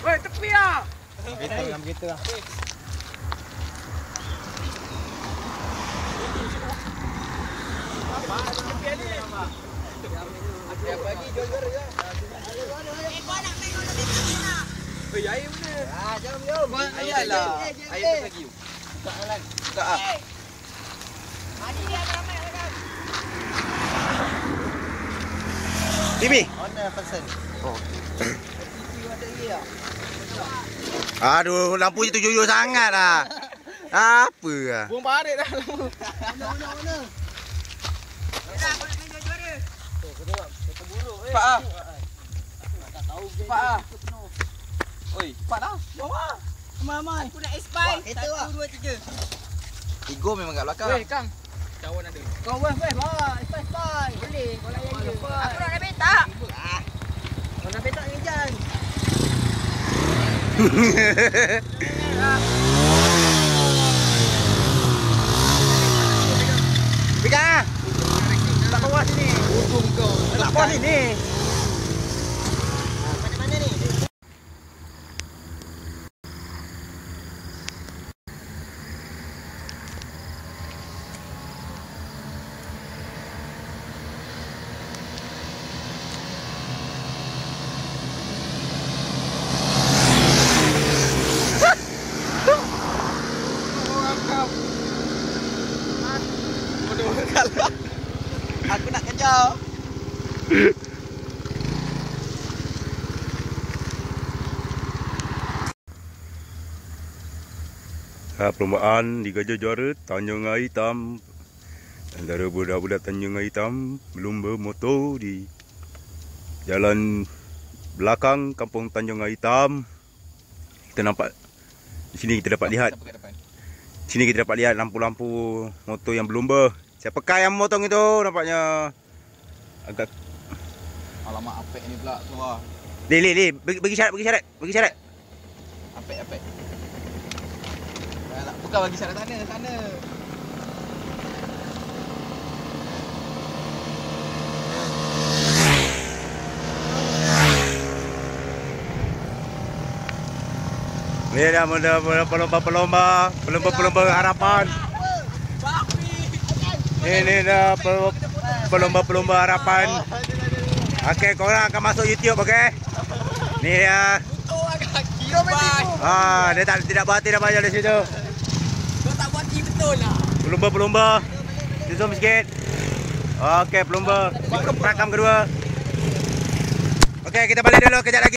Woi, tepi ah. Begitu lah. Pagi jual-jual ya. Kau nak main orang lebih nak. Oi, air mana? Jangan jom. Airlah. Air tu lagi. Buka ah. Hari ni ada ramai orang. Bibi. Mana person? Oh. Aduh, lampu je tujuh sangat lah. Apa lah. Buang parit dah. Mana? Dah, kau nak main juara-juara. Pak ah. Pak ah. Oi, pak dah. Bawa. Ramai-ramai. Aku nak expire. 1, 2, 3. Ego memang kat belakang. Weh, Kang. Cawan ada. Kau bawa, expire. Boleh, kau layan je. Aku nak naik petak. Kau nak petak dengan Jan. Pegang. Tak bawah sini. Ujung kau. Tak bawah sini. Mana ni? Aku nak kejar. Perlombaan di Gajah Juara Tanjung Air Hitam. Antara budak-budak Tanjung Air Hitam berlumba motor di jalan belakang kampung Tanjung Air Hitam. Kita nampak di sini, kita dapat lihat. Sini kita dapat lihat lampu-lampu motor yang berlumba. Siapakah yang memotong itu? Nampaknya agak. Alamak, apek ni pula keluar. Li, bagi syarat. Apek. Bukan bagi syarat sana. Ni dah mula pelomba harapan. Ini dah pelomba harapan. Okey, korang akan masuk YouTube, okey? Ni dia. Dia tidak berhati dah banyak di situ. Kau tak buat betul lah. Pelomba. Zoom sikit. Okey, pelomba. Rakam kedua. Okey, kita balik dulu kejap lagi.